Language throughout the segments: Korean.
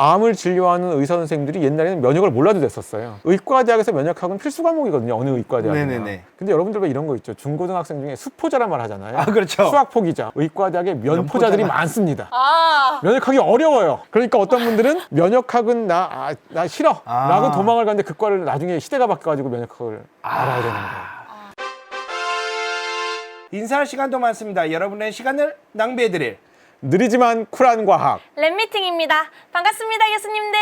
암을 진료하는 의사 선생님들이 옛날에는 면역을 몰라도 됐었어요. 의과대학에서 면역학은 필수 과목이거든요. 어느 의과대학이나. 네네네. 근데 여러분들 왜 이런 거 있죠? 중고등학생 중에 수포자란 말 하잖아요. 아, 그렇죠. 수학 포기자. 의과대학에 면포자들이 많습니다. 아, 면역학이 어려워요. 그러니까 어떤 분들은 면역학은 나 싫어 라고 도망을 가는데 그 과를 나중에 시대가 바뀌어가지고 면역학을 알아야 되는 거예요. 인사할 시간도 많습니다. 여러분의 시간을 낭비해드릴 느리지만 쿨한 과학. 랩미팅입니다. 반갑습니다, 교수님들.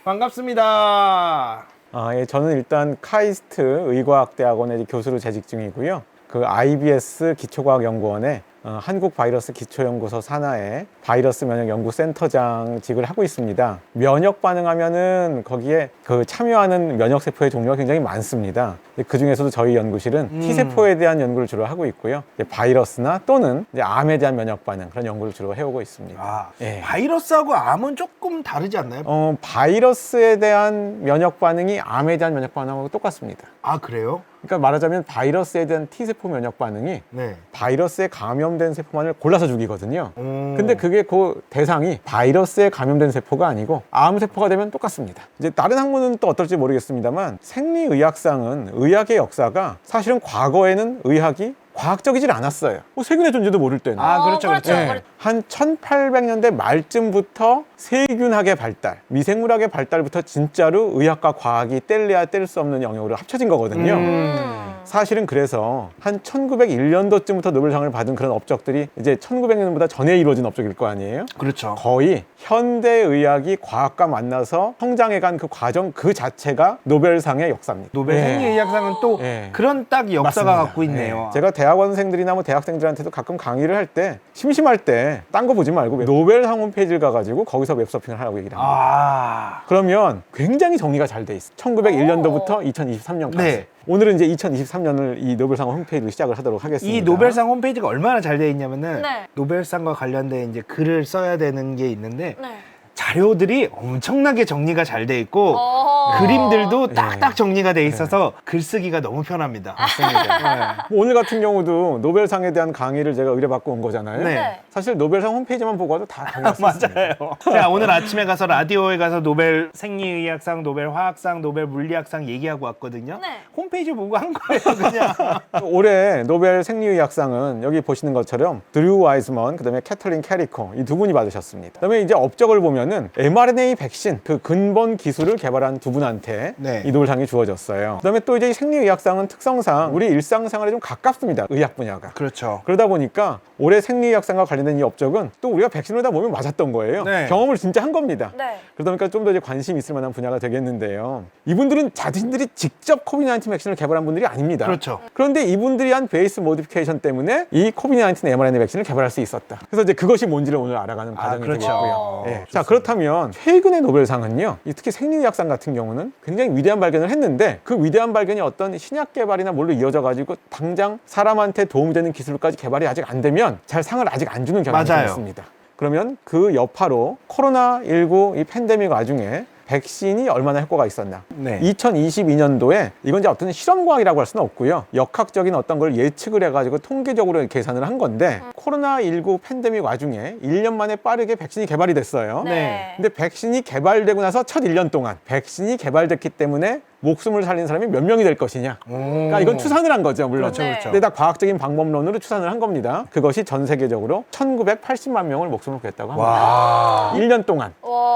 반갑습니다. 예, 저는 일단 카이스트 의과학대학원의 교수로 재직 중이고요. 그 IBS 기초과학연구원에 한국바이러스 기초연구소 산하에 바이러스 면역연구센터장직을 하고 있습니다. 면역 반응하면은 거기에 그 참여하는 면역세포의 종류가 굉장히 많습니다. 그 중에서도 저희 연구실은 T세포에 대한 연구를 주로 하고 있고요. 바이러스나 또는 암에 대한 면역 반응 그런 연구를 주로 해오고 있습니다. 예. 바이러스하고 암은 조금 다르지 않나요? 바이러스에 대한 면역 반응이 암에 대한 면역 반응하고 똑같습니다. 아, 그래요? 그러니까 말하자면 바이러스에 대한 T세포 면역 반응이 네. 바이러스에 감염된 세포만을 골라서 죽이거든요. 근데 그게 그 대상이 바이러스에 감염된 세포가 아니고 암세포가 되면 똑같습니다. 이제 다른 학문은 또 어떨지 모르겠습니다만 생리의학상은 의학의 역사가 사실은 과거에는 의학이 과학적이질 않았어요. 세균의 존재도 모를 때는. 그렇죠. 네. 한 1800년대 말쯤부터 세균학의 발달, 미생물학의 발달부터 진짜로 의학과 과학이 뗄래야 뗄 수 없는 영역으로 합쳐진 거거든요. 사실은 그래서 한 1901년도쯤부터 노벨상을 받은 그런 업적들이 이제 1900년보다 전에 이루어진 업적일 거 아니에요? 그렇죠. 거의 현대의학이 과학과 만나서 성장해간 그 과정 그 자체가 노벨상의 역사입니다. 노벨 생리의학상은 또 그런 딱 역사가 맞습니다. 갖고 있네요. 제가 대학원생들이나 대학생들한테도 가끔 강의를 할 때 심심할 때 딴 거 보지 말고 노벨상 홈페이지를 가가지고 거기서 웹서핑을 하라고 얘기를 합니다. 그러면 굉장히 정리가 잘 돼 있어. 1901년도부터 2023년까지. 네. 오늘은 이제 2023년을 이 노벨상 홈페이지로 시작을 하도록 하겠습니다. 이 노벨상 홈페이지가 얼마나 잘 되어 있냐면은 네. 노벨상과 관련된 이제 글을 써야 되는 게 있는데 네. 자료들이 엄청나게 정리가 잘 돼 있고 그림들도 딱딱 정리가 돼 있어서 글쓰기가 너무 편합니다. 맞습니다. 오늘 같은 경우도 노벨상에 대한 강의를 제가 의뢰받고 온 거잖아요. 네. 사실 노벨상 홈페이지만 보고 와도 다 강의할 수 있습니다. 맞아요. 제가 오늘 아침에 가서 라디오에 가서 노벨 생리의학상, 노벨 화학상, 노벨 물리학상 얘기하고 왔거든요. 네. 홈페이지 보고 한 거예요, 그냥. 올해 노벨 생리의학상은 여기 보시는 것처럼 드류 와이즈먼, 그다음에 캐털린 캐리코 이 두 분이 받으셨습니다. 그다음에 이제 업적을 보면은 mRNA 백신 그 근본 기술을 개발한 두 분한테 이 노벨상이 주어졌어요. 그다음에 또 이제 생리의학상은 특성상 우리 일상생활에 좀 가깝습니다. 의학 분야가. 그렇죠. 그러다 보니까 올해 생리의학상과 관련된 이 업적은 또 우리가 백신을 다 몸에 맞았던 거예요. 경험을 진짜 한 겁니다. 그러다 보니까 좀 더 이제 관심 있을 만한 분야가 되겠는데요. 이분들은 자신들이 직접 코비드-19 백신을 개발한 분들이 아닙니다. 그렇죠. 그런데 이분들이 한 베이스 모디피케이션 때문에 이 코비드-19 mRNA 백신을 개발할 수 있었다. 그래서 이제 그것이 뭔지를 오늘 알아가는 과정이 되겠고요. 자, 그렇다면 최근의 노벨상은요, 특히 생리의학상 같은 경우는 굉장히 위대한 발견을 했는데 그 위대한 발견이 어떤 신약 개발이나 뭘로 이어져 가지고 당장 사람한테 도움이 되는 기술까지 개발이 아직 안 되면 잘 상을 아직 안 주는 경향이 있습니다. 그러면 그 여파로 코로나19 이 팬데믹 와중에 백신이 얼마나 효과가 있었나. 2022년도에 이건 이제 어떤 실험과학이라고 할 수는 없고요. 역학적인 어떤 걸 예측을 해가지고 통계적으로 계산을 한 건데 코로나19 팬데믹 와중에 1년 만에 빠르게 백신이 개발이 됐어요. 근데 백신이 개발되고 나서 첫 1년 동안 백신이 개발됐기 때문에 목숨을 살린 사람이 몇 명이 될 것이냐. 그러니까 이건 추산을 한 거죠, 물론. 근데 다 과학적인 방법론으로 추산을 한 겁니다. 그것이 전 세계적으로 1980만 명을 목숨을 구했다고 합니다. 1년 동안.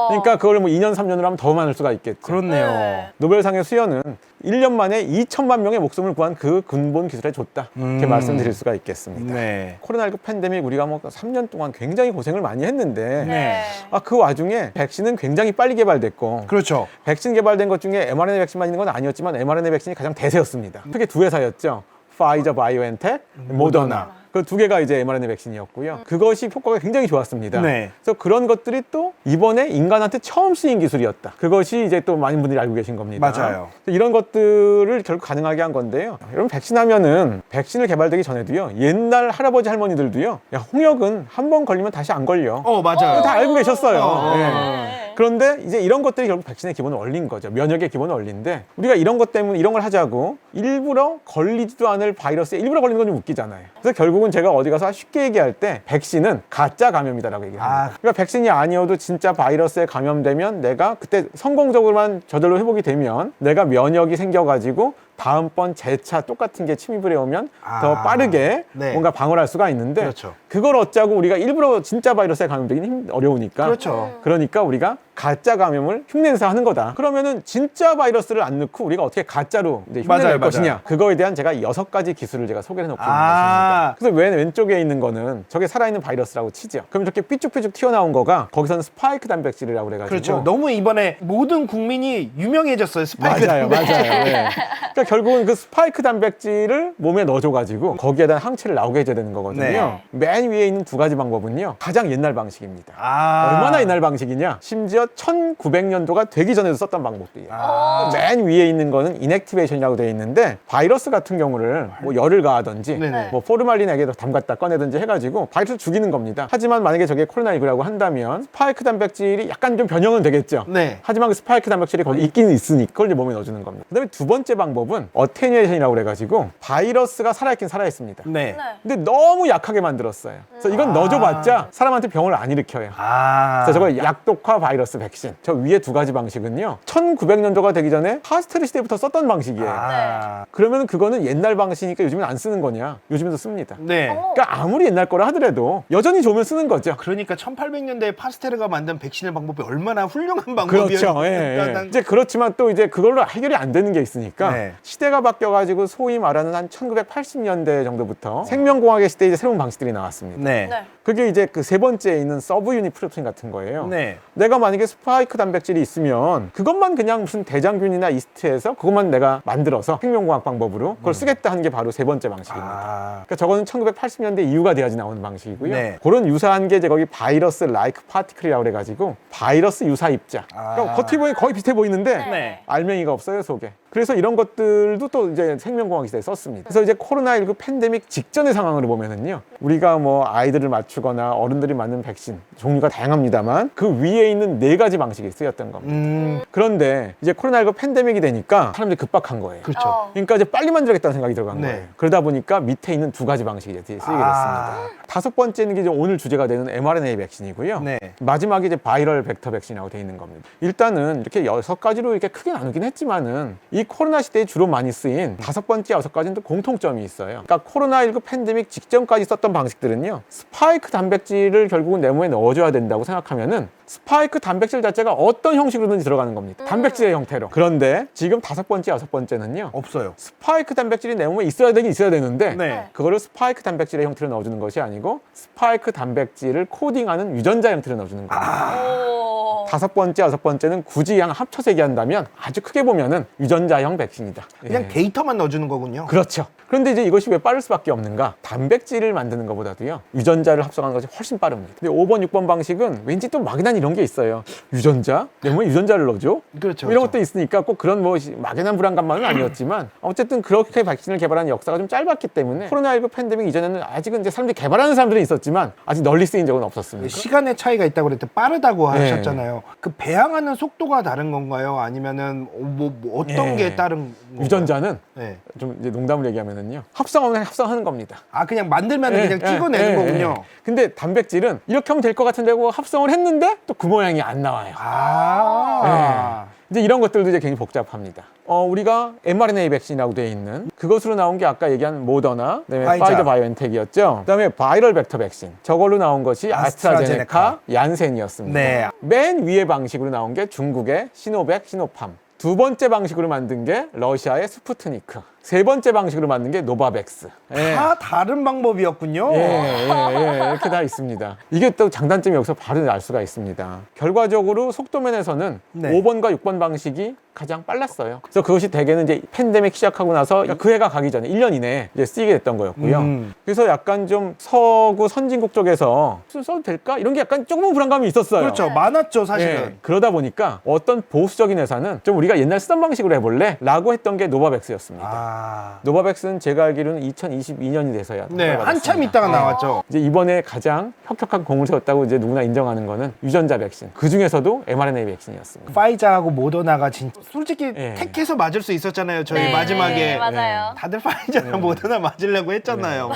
그러니까 그걸 뭐 2년, 3년으로 하면 더 많을 수가 있겠죠. 그렇네요. 노벨상의 수여는 1년 만에 2천만 명의 목숨을 구한 그 근본 기술에 줬다. 이렇게 말씀드릴 수가 있겠습니다. 코로나19 팬데믹 우리가 뭐 3년 동안 굉장히 고생을 많이 했는데 그 와중에 백신은 굉장히 빨리 개발됐고 그렇죠. 백신 개발된 것 중에 mRNA 백신만 있는 건 아니었지만 mRNA 백신이 가장 대세였습니다. 크게 두 회사였죠. 파이저 바이오엔텍, 모더나. 그 두 개가 이제 mRNA 백신이었고요. 그것이 효과가 굉장히 좋았습니다. 그래서 그런 것들이 또 이번에 인간한테 처음 쓰인 기술이었다. 그것이 이제 또 많은 분들이 알고 계신 겁니다. 맞아요. 이런 것들을 결국 가능하게 한 건데요. 여러분 백신 하면은 백신을 개발되기 전에도요. 옛날 할아버지 할머니들도요. 야, 홍역은 한 번 걸리면 다시 안 걸려. 맞아요. 다 알고 계셨어요. 그런데 이제 이런 것들이 결국 백신의 기본 원리인 거죠. 면역의 기본 원리인데 우리가 이런 것 때문에 이런 걸 하자고 일부러 걸리지도 않을 바이러스에 일부러 걸리는 건 좀 웃기잖아요. 그래서 결국은 제가 어디 가서 쉽게 얘기할 때 백신은 가짜 감염이다라고 얘기합니다. 그러니까 백신이 아니어도 진짜 바이러스에 감염되면 내가 그때 성공적으로만 저절로 회복이 되면 내가 면역이 생겨가지고 다음번 재차 똑같은 게 침입을 해오면 더 빠르게 네. 뭔가 방어할 수가 있는데 그렇죠. 그걸 어쩌고 우리가 일부러 진짜 바이러스에 감염되기는 어려우니까 그렇죠. 그러니까 우리가 가짜 감염을 흉내내서 하는 거다. 그러면은 진짜 바이러스를 안 넣고 우리가 어떻게 가짜로 이제 흉내낼 맞아요, 것이냐. 맞아요. 그거에 대한 제가 6가지 기술을 제가 소개해 놓고 있는 것입니다. 그래서 맨 왼쪽에 있는 거는 저게 살아있는 바이러스라고 치죠. 그럼 저렇게 삐쭉삐쭉 튀어나온 거가 거기서는 스파이크 단백질이라고 그래가지고 그렇죠. 너무 이번에 모든 국민이 유명해졌어요. 스파이크 맞아요. 단백질. 맞아요. 네. 그러니까 결국은 그 스파이크 단백질을 몸에 넣어줘가지고 거기에 대한 항체를 나오게 해줘야 되는 거거든요. 네. 맨 위에 있는 2가지 방법은요. 가장 옛날 방식입니다. 아. 얼마나 옛날 방식이냐? 심지어 1900년도가 되기 전에도 썼던 방법들이에요. 아. 맨 위에 있는 거는 이넥티베이션이라고 되어 있는데 바이러스 같은 경우를 뭐 열을 가하든지 네네. 뭐 포르말린에게도 담갔다 꺼내든지 해가지고 바이러스를 죽이는 겁니다. 하지만 만약에 저게 코로나19라고 한다면 스파이크 단백질이 약간 좀 변형은 되겠죠. 네. 하지만 그 스파이크 단백질이 거기 있긴 있으니까 그걸 이제 몸에 넣어주는 겁니다. 그 다음에 2번째 방법은 어테뉴에이션이라고 그래가지고 바이러스가 살아있긴 살아있습니다. 네. 근데 너무 약하게 만들었어요. 그래서 이건 넣어줘봤자 사람한테 병을 안 일으켜요. 아. 그래서 저걸 약독화 바이러스 백신. 저 위에 2가지 방식은요. 1900년도가 되기 전에 파스테르 시대부터 썼던 방식이에요. 아. 그러면 그거는 옛날 방식이니까 요즘은 안 쓰는 거냐? 요즘에도 씁니다. 네. 그러니까 아무리 옛날 거라 하더라도 여전히 좋으면 쓰는 거죠. 그러니까 1800년대에 파스테르가 만든 백신의 방법이 얼마나 훌륭한 방법이었는지. 그렇죠. 예, 예. 이제 그렇지만 또 이제 그걸로 해결이 안 되는 게 있으니까 네. 시대가 바뀌어가지고 소위 말하는 한 1980년대 정도부터 생명공학의 시대에 이제 새로운 방식들이 나왔습니다. 네. 네. 그게 이제 그 3번째에 있는 서브 유닛 프로틴 같은 거예요. 네. 내가 만약에 스파이크 단백질이 있으면 그것만 그냥 무슨 대장균이나 이스트에서 그것만 내가 만들어서 생명공학 방법으로 그걸 쓰겠다 하는 게 바로 3번째 방식입니다. 아. 그러니까 저거는 1980년대 이후가 돼야지 나오는 방식이고요. 네. 그런 유사한 게 이제 거기 바이러스 라이크 파티클이라고 그래가지고 바이러스 유사 입자. 그러니까 겉에 보면 거의 비슷해 보이는데 네. 알맹이가 없어요, 속에. 그래서 이런 것들도 또 이제 생명공학 시대에 썼습니다. 그래서 이제 코로나19 팬데믹 직전의 상황으로 보면은요, 우리가 뭐 아이들을 맞추거나 어른들이 맞는 백신 종류가 다양합니다만 그 위에 있는 4가지 방식이 쓰였던 겁니다. 그런데 이제 코로나19 팬데믹이 되니까 사람들이 급박한 거예요. 그렇죠. 그러니까 이제 빨리 만들겠다는 생각이 들어간 네. 거예요. 그러다 보니까 밑에 있는 2가지 방식이 이제 쓰이게 됐습니다. 5번째는 이제 오늘 주제가 되는 mRNA 백신이고요. 네. 마지막에 이제 바이럴 벡터 백신이라고 되어 있는 겁니다. 일단은 이렇게 6가지로 이렇게 크게 나누긴 했지만은 이 코로나 시대에 주로 많이 쓰인 5번째, 6가지는 또 공통점이 있어요. 그러니까 코로나19 팬데믹 직전까지 썼던 방식들은요, 스파이크 단백질을 결국은 내 몸에 넣어줘야 된다고 생각하면은 스파이크 단백질 자체가 어떤 형식으로든지 들어가는 겁니다. 단백질의 형태로. 그런데 지금 5번째, 6번째는요, 없어요. 스파이크 단백질이 내 몸에 있어야 되긴 있어야 되는데 네. 그거를 스파이크 단백질의 형태로 넣어주는 것이 아니고 스파이크 단백질을 코딩하는 유전자 형태로 넣어주는 거예요. 오. 5번째, 6번째는 굳이 그냥 합쳐서 얘기한다면 아주 크게 보면은 유전자형 백신이다. 그냥 예. 데이터만 넣어주는 거군요. 그렇죠. 그런데 이제 이것이 왜 빠를 수밖에 없는가? 단백질을 만드는 것보다도요, 유전자를 합성하는 것이 훨씬 빠릅니다. 근데 5번, 6번 방식은 왠지 또 막연한 이런 게 있어요. 유전자? 내 몸에 유전자를 넣어줘? 그렇죠. 뭐 이런 그렇죠. 것도 있으니까 꼭 그런 뭐 막연한 불안감만은 아니었지만 어쨌든 그렇게 백신을 개발하는 역사가 좀 짧았기 때문에 코로나19 팬데믹 이전에는 아직은 이제 사람들이 개발하는 사람들은 있었지만 아직 널리 쓰인 적은 없었습니다. 시간의 차이가 있다고 그랬을 때 빠르다고 네. 하셨잖아요. 그 배양하는 속도가 다른 건가요? 아니면은 뭐 어떤 네. 게 다른 건가요? 유전자는 네. 좀 이제 농담을 얘기하면은요, 합성하면 합성하는 겁니다. 아 그냥 만들면 예, 그냥 예, 찍어내는 예, 거군요. 예. 근데 단백질은 이렇게 하면 될 것 같은데 하고 합성을 했는데 또 그 모양이 안 나와요. 아. 이제 이런 것들도 이제 굉장히 복잡합니다. 우리가 mRNA 백신이라고 되어 있는 그것으로 나온 게 아까 얘기한 모더나, 그다음에 파이자. 파이저 바이오엔텍이었죠. 그다음에 바이럴 벡터 백신. 저걸로 나온 것이 아스트라제네카, 얀센이었습니다. 네. 맨 위에 방식으로 나온 게 중국의 시노백, 시노팜. 2번째 방식으로 만든 게 러시아의 스푸트니크. 3번째 방식으로 만든 게 노바백스. 예. 다 다른 방법이었군요. 이렇게 다 있습니다. 이게 또 장단점이 여기서 바로 알 수가 있습니다. 결과적으로 속도면에서는 네. 5번과 6번 방식이 가장 빨랐어요. 그래서 그것이 대개는 이제 팬데믹 시작하고 나서 그 해가 가기 전에 1년 이내에 이제 쓰이게 됐던 거였고요. 그래서 약간 좀 서구 선진국 쪽에서 써도 될까? 이런 게 약간 조금은 불안감이 있었어요. 그렇죠. 많았죠, 사실은. 예, 그러다 보니까 어떤 보수적인 회사는 좀 우리가 옛날 쓰던 방식으로 해볼래? 라고 했던 게 노바백스였습니다. 노바백스는 제가 알기로는 2022년이 돼서야 네, 통과가 한참 됐습니다. 있다가 나왔죠. 이제 이번에 가장 혁혁한 공을 세웠다고 이제 누구나 인정하는 거는 유전자 백신. 그 중에서도 mRNA 백신이었습니다. 파이자하고 모더나가 진짜 솔직히 예. 택해서 맞을 수 있었잖아요. 저희 네, 마지막에 네, 맞아요. 다들 파이자랑 모더나 맞으려고 했잖아요.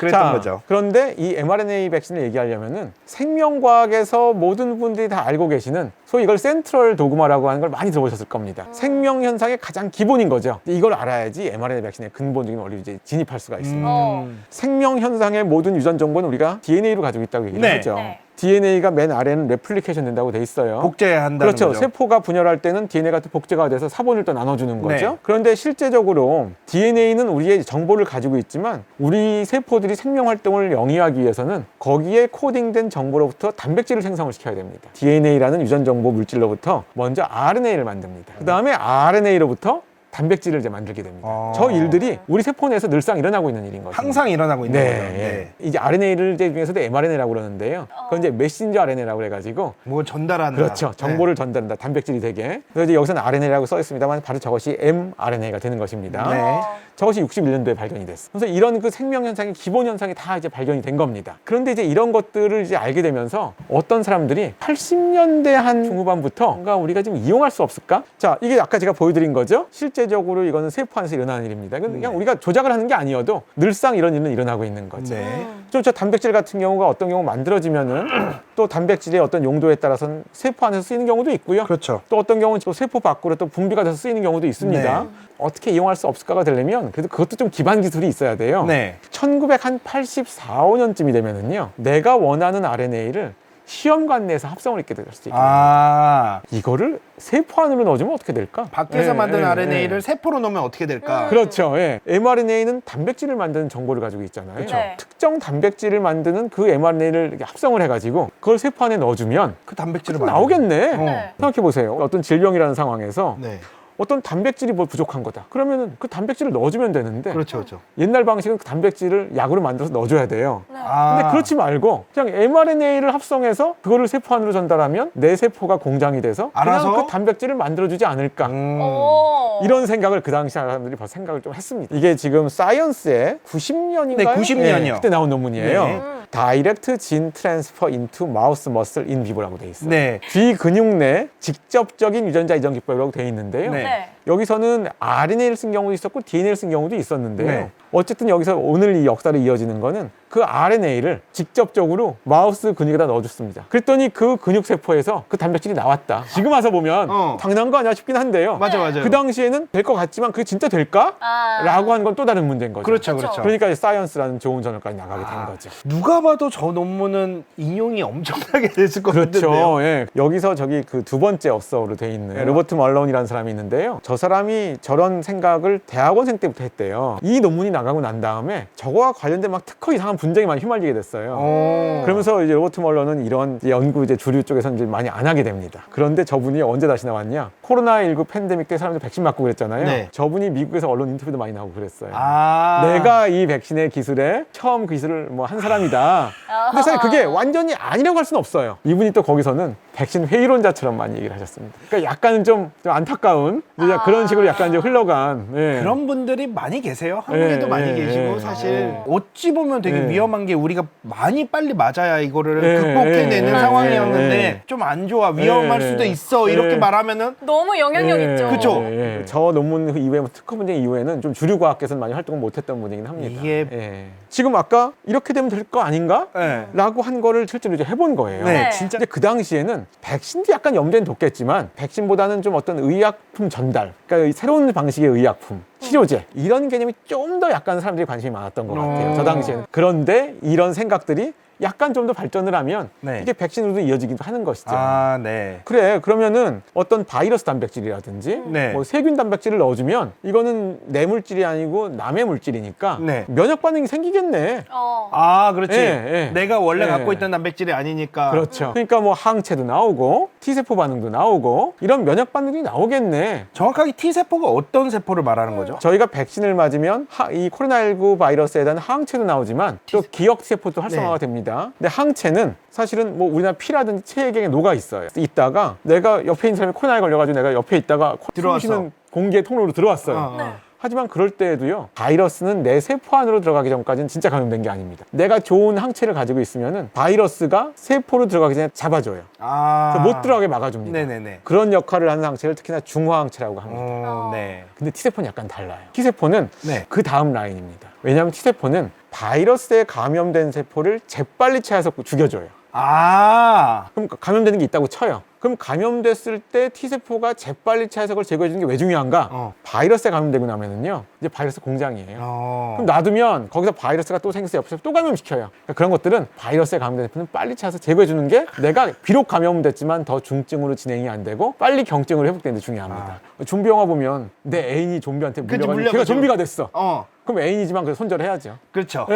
그랬던 자, 거죠. 그런데 이 mRNA 백신을 얘기하려면은 생명과학에서 모든 분들이 다 알고 계시는 소위 이걸 센트럴 도그마라고 하는 걸 많이 들어보셨을 겁니다. 생명 현상의 가장 기본인 거죠. 이걸 알아야지 mRNA 백신의 근본적인 원리를 이제 진입할 수가 있습니다. 생명 현상의 모든 유전 정보는 우리가 DNA로 가지고 있다고 얘기를 네. 하죠. 네. DNA가 맨 아래는 레플리케이션 된다고 돼 있어요. 복제한다는 그렇죠. 거죠. 세포가 분열할 때는 DNA가 또 복제가 돼서 사본을 또 나눠주는 거죠. 네. 그런데 실제적으로 DNA는 우리의 정보를 가지고 있지만 우리 세포들이 생명 활동을 영위하기 위해서는 거기에 코딩된 정보로부터 단백질을 생성을 시켜야 됩니다. DNA라는 유전 정보 물질로부터 먼저 RNA를 만듭니다. 그 다음에 RNA로부터 단백질을 이제 만들게 됩니다. 저 일들이 우리 세포 내에서 늘상 일어나고 있는 일인 거죠. 항상 일어나고 있는 네, 거예요. 예. 네. 이제 RNA를 이제 중에서도 mRNA라고 그러는데요. 그건 이제 메신저 RNA라고 해가지고 뭘 전달한다. 그렇죠. 정보를 전달한다. 단백질이 되게. 그래서 이제 여기서는 RNA라고 써 있습니다만 바로 저것이 mRNA가 되는 것입니다. 네. 저것이 61년도에 발견이 됐어. 그래서 이런 그 생명 현상의 기본 현상이 다 이제 발견이 된 겁니다. 그런데 이제 이런 것들을 이제 알게 되면서 어떤 사람들이 80년대 한 중후반부터 뭔가 우리가 좀 이용할 수 없을까? 자, 이게 아까 제가 보여드린 거죠. 실제적으로 이거는 세포 안에서 일어나는 일입니다. 그냥 우리가 조작을 하는 게 아니어도 늘상 이런 일은 일어나고 있는 거죠. 네. 저 단백질 같은 경우가 어떤 경우 만들어지면은 또 단백질의 어떤 용도에 따라서는 세포 안에서 쓰이는 경우도 있고요. 그렇죠. 또 어떤 경우는 또 세포 밖으로 또 분비가 돼서 쓰이는 경우도 있습니다. 네. 어떻게 이용할 수 없을까가 되려면 그래도 그것도 좀 기반 기술이 있어야 돼요. 네. 1984, 5년쯤이 되면은요, 내가 원하는 RNA를 시험관 내에서 합성을 있게 될 수 있거든요. 이거를 세포 안으로 넣어주면 어떻게 될까? 밖에서 예, 만든 예, RNA를 예. 세포로 넣으면 어떻게 될까? 그렇죠. 예. mRNA는 단백질을 만드는 정보를 가지고 있잖아요. 그렇죠. 네. 특정 단백질을 만드는 그 mRNA를 이렇게 합성을 해가지고 그걸 세포 안에 넣어주면 그 단백질을 나오겠네. 네. 생각해보세요. 어떤 질병이라는 상황에서 네. 어떤 단백질이 뭐 부족한 거다. 그러면은 그 단백질을 넣어주면 되는데 그렇죠, 그렇죠. 옛날 방식은 그 단백질을 약으로 만들어서 넣어줘야 돼요. 아. 근데 그렇지 말고 그냥 mRNA를 합성해서 그거를 세포 안으로 전달하면 내 세포가 공장이 돼서 알아서? 그냥 그 단백질을 만들어주지 않을까. 오. 이런 생각을 그 당시 사람들이 벌써 생각을 좀 했습니다. 이게 지금 사이언스에 90년인가요? 네, 90년 이요. 그때 나온 논문이에요. 네. 다이렉트 진 트랜스퍼 인투 마우스 머슬 인 비보라고 돼 있어요. 네. 귀 근육 내 직접적인 유전자 이전 기법이라고 돼 있는데요. 네. 네. 여기서는 RNA를 쓴 경우도 있었고 DNA를 쓴 경우도 있었는데요. 네. 어쨌든 여기서 오늘 이 역사를 이어지는 거는 그 RNA를 직접적으로 마우스 근육에다 넣어줬습니다. 그랬더니 그 근육 세포에서 그 단백질이 나왔다. 지금 와서 보면 당연한 거 아니야 싶긴 한데요. 맞아, 맞아요. 그 당시에는 될 것 같지만 그게 진짜 될까? 아. 라고 하는 건 또 다른 문제인 거죠. 그렇죠, 그렇죠. 그렇죠. 그러니까 사이언스라는 좋은 저널까지 나가게 된 거죠. 누가 봐도 저 논문은 인용이 엄청나게 됐을 것 같은데요. 그렇죠. 예. 여기서 저기 그 두 번째 어서로 돼 있는 로버트 멀론이라는 사람이 있는데요. 저 사람이 저런 생각을 대학원생 때부터 했대요. 이 논문이 나가고 난 다음에 저거와 관련된 막 특허 이상한 분쟁이 많이 휘말리게 됐어요. 그러면서 이제 로버트 멀론은 이런 이제 연구 이제 주류 쪽에서는 이제 많이 안 하게 됩니다. 그런데 저분이 언제 다시 나왔냐? 코로나19 팬데믹 때 사람들 백신 맞고 그랬잖아요. 네. 저분이 미국에서 언론 인터뷰도 많이 나오고 그랬어요. 아. 내가 이 백신의 기술에 처음 그 기술을 뭐 한 사람이다. 근데 사실 그게 완전히 아니라고 할 수는 없어요. 이분이 또 거기서는 백신 회의론자처럼 많이 얘기를 하셨습니다. 그러니까 약간은 좀 안타까운 이제 그런 식으로 약간 이제 흘러간 예. 그런 분들이 많이 계세요. 한국에도 예, 많이 예, 계시고 예. 사실 어찌 보면 되게 예. 위험한 게 우리가 많이 빨리 맞아야 이거를 예, 극복해내는 예, 상황이었는데 예. 좀 안 좋아 위험할 예, 수도 있어 이렇게 예. 말하면은 너무 영향력 예, 있죠. 그쵸? 예, 예. 저 논문 그 이후에 뭐 특허 분쟁 이후에는 좀 주류 과학계에서는 많이 활동을 못했던 분이긴 합니다. 이게- 예. 지금 아까 이렇게 되면 될 거 아닌가? 예. 라고 한 거를 실제로 이제 해본 거예요. 네, 네. 진짜 근데 그 당시에는 백신도 약간 염두엔 뒀겠지만 백신보다는 좀 어떤 의약품 전달, 그러니까 새로운 방식의 의약품, 치료제 이런 개념이 좀 더 약간 사람들이 관심이 많았던 것 같아요. 저 당시에는. 그런데 이런 생각들이 약간 좀 더 발전을 하면 네. 이게 백신으로도 이어지기도 하는 것이죠. 아, 네. 그래 그러면은 어떤 바이러스 단백질이라든지 네. 뭐 세균 단백질을 넣어주면 이거는 내 물질이 아니고 남의 물질이니까 네. 면역 반응이 생기겠네. 아, 그렇지. 예, 예. 내가 원래 예. 갖고 있던 단백질이 아니니까. 그렇죠. 그러니까 뭐 항체도 나오고 T세포 반응도 나오고 이런 면역 반응이 나오겠네. 정확하게 T세포가 어떤 세포를 말하는 거죠? 저희가 백신을 맞으면 이 코로나19 바이러스에 대한 항체도 나오지만 또 기억세포도 활성화가 됩니다. 근데 항체는 사실은 뭐 우리나라 피라든지 체액에 녹아 있어요. 있다가 내가 옆에 있는 사람이 코로나에 걸려가지고 내가 옆에 있다가 들어왔어. 숨쉬는 공기의 통로로 들어왔어요. 어, 어. 하지만 그럴 때에도요, 바이러스는 내 세포 안으로 들어가기 전까지는 진짜 감염된 게 아닙니다. 내가 좋은 항체를 가지고 있으면은 바이러스가 세포로 들어가기 전에 잡아줘요. 그래서 못 들어가게 막아줍니다. 네네네. 그런 역할을 하는 항체를 특히나 중화항체라고 합니다. 네. 근데 T세포는 약간 달라요. T세포는 네. 그 다음 라인입니다. 왜냐하면 T세포는 바이러스에 감염된 세포를 재빨리 채워서 죽여줘요. 그럼 감염되는 게 있다고 쳐요. 그럼 감염됐을 때 T세포가 재빨리 채워서 그걸 제거해주는 게 왜 중요한가? 바이러스에 감염되고 나면은요, 이제 바이러스 공장이에요. 그럼 놔두면 거기서 바이러스가 또 생겨서 옆에서 또 감염시켜요. 그러니까 그런 것들은 바이러스에 감염된 세포는 빨리 채워서 제거해주는 게 내가 비록 감염됐지만 더 중증으로 진행이 안 되고 빨리 경증으로 회복되는 데 중요합니다. 좀비 영화 보면 내 애인이 좀비한테 물려가지고 걔가 좀비가 됐어. 그럼 애인이지만 그래서 손절해야죠. 그렇죠.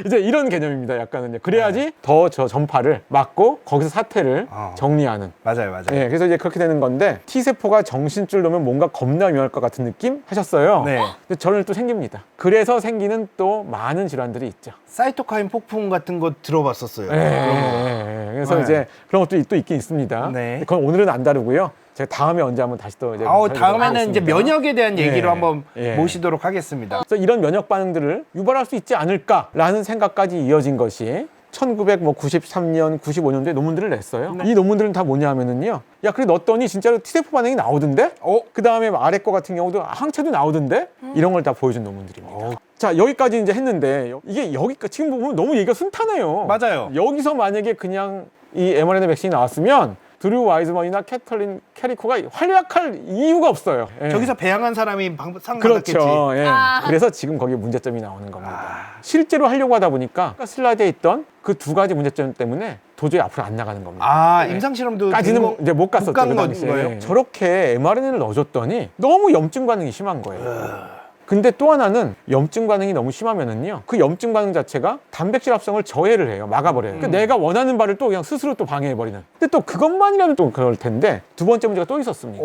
이제 이런 개념입니다. 약간은. 그래야지 더 저 전파를 막고 거기서 사태를 정리하는. 맞아요. 네, 그래서 이제 그렇게 되는 건데 T세포가 정신줄 놓으면 뭔가 겁나 위험할 것 같은 느낌 하셨어요. 네. 근데 저는 또 생깁니다. 그래서 생기는 또 많은 질환들이 있죠. 사이토카인 폭풍 같은 거 들어봤었어요. 그래서 네. 이제 그런 것도 또 있긴 있습니다. 네. 그건 오늘은 안 다루고요. 제가 다음에 언제 한번 다시 또 이제 다음에는 이제 면역에 대한 얘기로 예, 한번 예. 모시도록 하겠습니다. 그래서 이런 면역 반응들을 유발할 수 있지 않을까라는 생각까지 이어진 것이 1993년, 95년도에 논문들을 냈어요. 이 논문들은 다 뭐냐 하면은요. 야, 그래 넣었더니 진짜로 T세포 반응이 나오던데? 그 다음에 아래 거 같은 경우도 항체도 나오던데? 이런 걸 다 보여준 논문들입니다. 자, 여기까지 이제 했는데 이게 여기까지 지금 보면 너무 얘기가 순탄해요. 맞아요. 여기서 만약에 그냥 이 mRNA 백신이 나왔으면 드류 와이즈먼이나 캐털린 캐리코가 활약할 이유가 없어요. 예. 저기서 배양한 사람이 상 받았겠지. 그렇죠. 예. 그래서 지금 거기에 문제점이 나오는 겁니다. 실제로 하려고 하다 보니까 슬라이드에 있던 그 두 가지 문제점 때문에 도저히 앞으로 안 나가는 겁니다. 임상 실험도 까지는 이제 못 갔었죠. 간 그 당시에. 거예요? 저렇게 mRNA를 넣어줬더니 너무 염증 반응이 심한 거예요. 근데 또 하나는 염증 반응이 너무 심하면은요, 그 염증 반응 자체가 단백질 합성을 저해를 해요. 막아버려요. 그러니까 내가 원하는 바를 또 그냥 스스로 또 방해해버리는. 근데 또 그것만이라면 또 그럴 텐데 두 번째 문제가 또 있었습니다.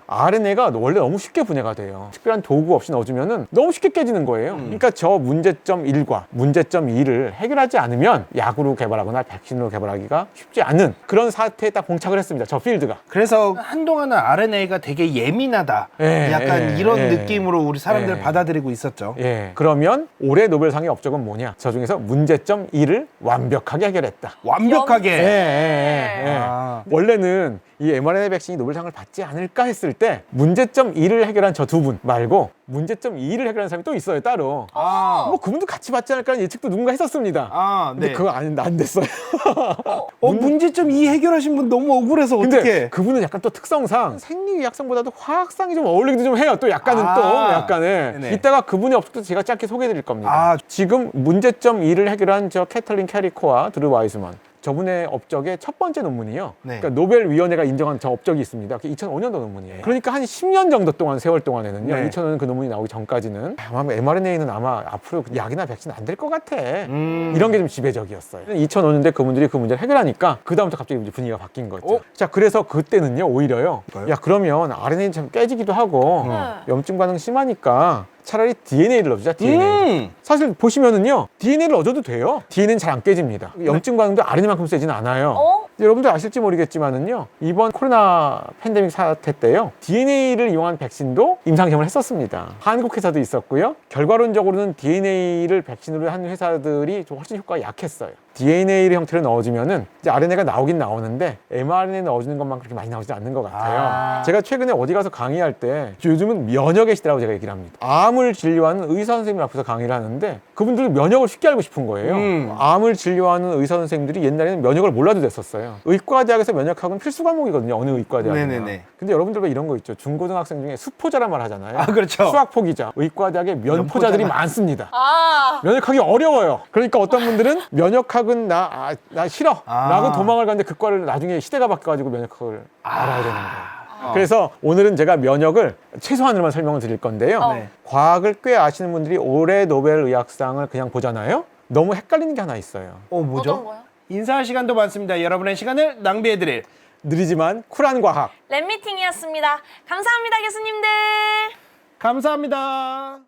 RNA가 원래 너무 쉽게 분해가 돼요. 특별한 도구 없이 넣어주면은 너무 쉽게 깨지는 거예요. 그러니까 저 문제점 1과 문제점 2를 해결하지 않으면 약으로 개발하거나 백신으로 개발하기가 쉽지 않은 그런 사태에 딱 봉착을 했습니다. 저 필드가. 그래서 한동안은 RNA가 되게 예민하다. 약간 이런 느낌으로 우리 사람들 받아들이고 있었죠. 그러면 올해 노벨상의 업적은 뭐냐? 저 중에서 문제점 2를 완벽하게 해결했다. 완벽하게. 원래는 이 mRNA 백신이 노벨상을 받지 않을까 했을 때 문제점 2를 해결한 저 두 분 말고 문제점 2를 해결한 사람이 또 있어요, 따로. 뭐 그분도 같이 받지 않을까라는 예측도 누군가 했었습니다. 근데 그거 안 됐어요. 문제점 2 해결하신 분 너무 억울해서 근데 어떡해. 그분은 약간 또 특성상 생리의학상보다도 화학상이 좀 어울리기도 좀 해요. 또 약간은 또 약간은. 네네. 이따가 그분의 업적도 제가 짧게 소개해드릴 겁니다. 지금 문제점 2를 해결한 저 캐털린 캐리코와 드루 와이즈먼. 저분의 업적의 첫 번째 논문이요. 그러니까 노벨위원회가 인정한 저 업적이 있습니다. 그게 2005년도 논문이에요. 그러니까 한 10년 정도 동안 세월 동안에는요. 2005년 그 논문이 나오기 전까지는 아마 mRNA는 아마 앞으로 약이나 백신 안 될 것 같아. 이런 게 좀 지배적이었어요. 2005년대 그분들이 그 문제를 해결하니까 그 다음부터 갑자기 분위기가 바뀐 거죠. 자, 그래서 그때는요 오히려요. 야, 그러면 RNA 참 깨지기도 하고 염증 반응 심하니까 차라리 DNA를 넣어주자, DNA. 사실 보시면은요, DNA를 넣어줘도 돼요. DNA는 잘 안 깨집니다. 염증 반응도 RNA만큼 세지는 않아요. 여러분들 아실지 모르겠지만은요, 이번 코로나 팬데믹 사태 때요, DNA를 이용한 백신도 임상시험을 했었습니다. 한국 회사도 있었고요. 결과론적으로는 DNA를 백신으로 한 회사들이 좀 훨씬 효과가 약했어요. DNA를 형태로 넣어주면은 이제 RNA가 나오긴 나오는데 mRNA 넣어주는 것만 그렇게 많이 나오지 않는 것 같아요. 제가 최근에 어디 가서 강의할 때 요즘은 면역의 시대라고 제가 얘기를 합니다. 암을 진료하는 의사 선생님 앞에서 강의를 하는데 그분들은 면역을 쉽게 알고 싶은 거예요. 암을 진료하는 의사 선생님들이 옛날에는 면역을 몰라도 됐었어요. 의과대학에서 면역학은 필수 과목이거든요. 어느 의과대학이나. 근데 여러분들 왜 이런 거 있죠? 중고등학생 중에 수포자란 말 하잖아요. 그렇죠. 수학 포기자. 의과대학에 면포자들이 많습니다. 면역하기 어려워요. 그러니까 어떤 분들은 면역학은 나 싫어 라고 도망을 갔는데 그 과를 나중에 시대가 바뀌어가지고 면역학을 알아야 되는 거예요. 그래서 오늘은 제가 면역을 최소한으로만 설명을 드릴 건데요. 과학을 꽤 아시는 분들이 올해 노벨 의학상을 그냥 보잖아요. 너무 헷갈리는 게 하나 있어요. 뭐죠? 어떤 거요? 인사할 시간도 많습니다. 여러분의 시간을 낭비해드릴 느리지만 쿨한 과학. 랩미팅이었습니다. 감사합니다, 교수님들. 감사합니다.